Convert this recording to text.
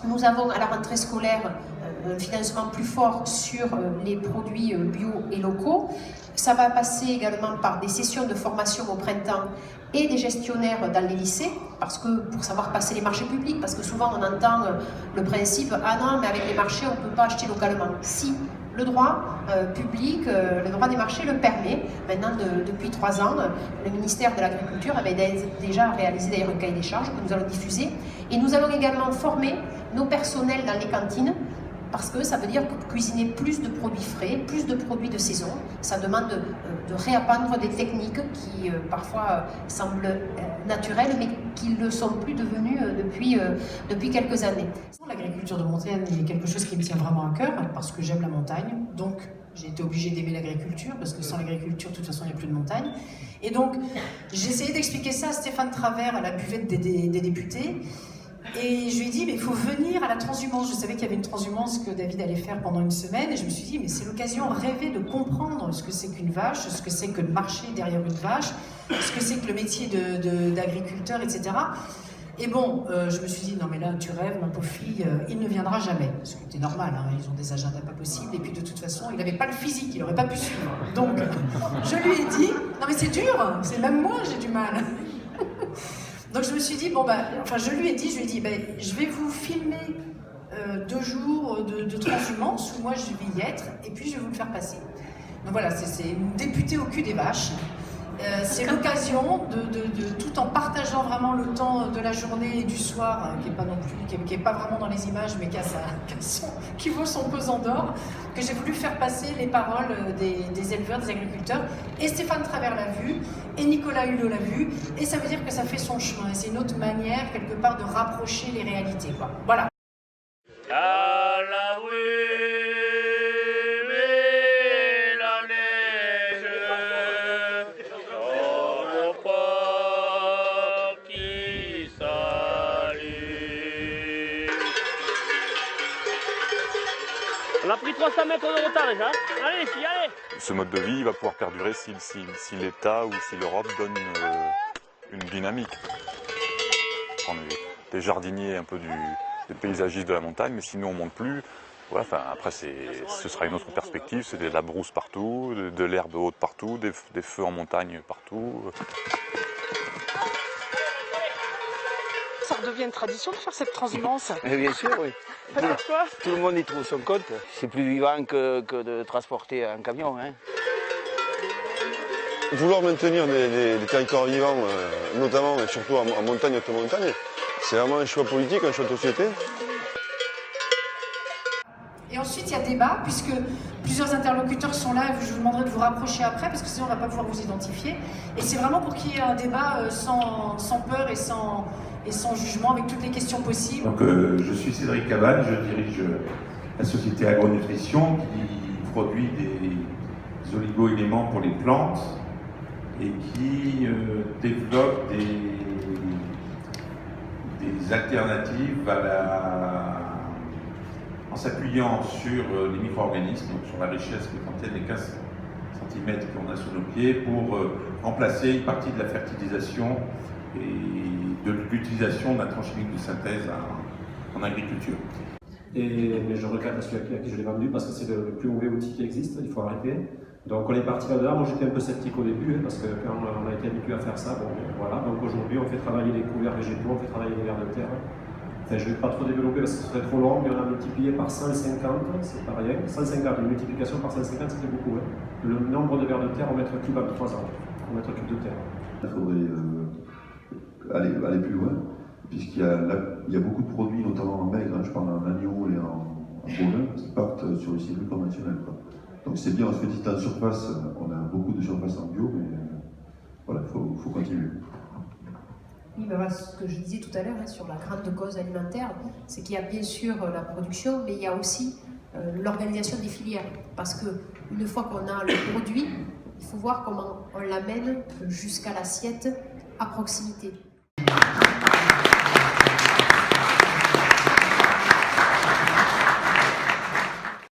Nous avons à la rentrée scolaire un financement plus fort sur les produits bio et locaux. Ça va passer également par des sessions de formation au printemps et des gestionnaires dans les lycées, parce que pour savoir passer les marchés publics, parce que souvent on entend le principe « Ah non, mais avec les marchés, on ne peut pas acheter localement ». Si, le droit public, le droit des marchés le permet. Maintenant, depuis 3 ans, le ministère de l'Agriculture avait déjà réalisé d'ailleurs un cahier des charges que nous allons diffuser. Et nous allons également former nos personnels dans les cantines, parce que ça veut dire que cuisiner plus de produits frais, plus de produits de saison, ça demande de réapprendre des techniques qui parfois semblent naturelles, mais qui ne le sont plus devenues depuis quelques années. L'agriculture de montagne est quelque chose qui me tient vraiment à cœur, parce que j'aime la montagne, donc j'ai été obligée d'aimer l'agriculture, parce que sans l'agriculture, de toute façon, il n'y a plus de montagne. Et donc, j'ai essayé d'expliquer ça à Stéphane Travers, à la buvette des députés, et je lui ai dit, mais il faut venir à la transhumance. Je savais qu'il y avait une transhumance que David allait faire pendant une semaine, et je me suis dit, mais c'est l'occasion rêvée de comprendre ce que c'est qu'une vache, ce que c'est que le marché derrière une vache, ce que c'est que le métier d'agriculteur, etc. Et bon, je me suis dit, non mais là, tu rêves, ma pauvre fille, il ne viendra jamais. Ce qui était normal, hein, ils ont des agendas pas possibles, et puis de toute façon, il n'avait pas le physique, il n'aurait pas pu suivre. Donc, je lui ai dit, non mais c'est dur, c'est même moi, j'ai du mal. Donc je me suis dit, bon bah, enfin je lui ai dit, je vais vous filmer 2 jours de transhumance où moi je vais y être, et puis je vais vous le faire passer. Donc voilà, c'est une députée au cul des vaches. C'est l'occasion tout en partageant vraiment le temps de la journée et du soir, qui n'est pas non plus, qui est pas vraiment dans les images, mais qui vaut son pesant d'or, que j'ai voulu faire passer les paroles des éleveurs, des agriculteurs. Et Stéphane Travers l'a vu, et Nicolas Hulot l'a vu, et ça veut dire que ça fait son chemin. Et c'est une autre manière, quelque part, de rapprocher les réalités, quoi. Voilà. On a pris 300 mètres de retard déjà. Allez, y allez. Ce mode de vie va pouvoir perdurer si l'État ou si l'Europe donne une dynamique. On est des jardiniers un peu des paysagistes de la montagne, mais si nous on ne monte plus, voilà, après ce sera une autre perspective, c'est de la brousse partout, de l'herbe haute partout, des feux en montagne partout. Ça redevient une tradition de faire cette transhumance. Bien sûr, oui. Pourquoi ? Tout le monde y trouve son compte. C'est plus vivant que de transporter un camion. Hein. Vouloir maintenir des territoires vivants, notamment et surtout en montagne et haute montagne, c'est vraiment un choix politique, un choix de société. Et ensuite, il y a débat, puisque plusieurs interlocuteurs sont là, je vous demanderai de vous rapprocher après, parce que sinon on ne va pas pouvoir vous identifier. Et c'est vraiment pour qu'il y ait un débat sans peur et sans jugement, avec toutes les questions possibles. Donc, je suis Cédric Cabane, je dirige la société Agronutrition qui produit des oligo-éléments pour les plantes et qui développe des alternatives en s'appuyant sur les micro-organismes, donc sur la richesse que contiennent les 15 cm qu'on a sous nos pieds, pour remplacer une partie de la fertilisation et de l'utilisation d'intrants chimiques de synthèse en agriculture. Mais je regrette à celui à qui je l'ai vendu parce que c'est le plus mauvais outil qui existe, il faut arrêter. Donc on est parti là-dedans, moi j'étais un peu sceptique au début, parce que quand on a été habitué à faire ça, bon voilà, donc aujourd'hui on fait travailler les couverts végétaux, on fait travailler les vers de terre. Enfin, je ne vais pas trop développer parce que ce serait trop long, mais on a multiplié par 150, c'est pas rien. 150, une multiplication par 150, c'était beaucoup. Hein. Le nombre de vers de terre au mètre cube en 3 ans, au mètre cube de terre. Il faudrait aller plus loin, puisqu'il y a beaucoup de produits, notamment en maigre, hein, je parle en agneau et en bovin, qui partent sur le circuit conventionnel. Donc c'est bien, on se dit en surface, on a beaucoup de surface en bio, mais voilà, il faut continuer. Oui, ben voilà, ce que je disais tout à l'heure sur la grande cause alimentaire, c'est qu'il y a bien sûr la production, mais il y a aussi l'organisation des filières. Parce qu'une fois qu'on a le produit, il faut voir comment on l'amène jusqu'à l'assiette à proximité.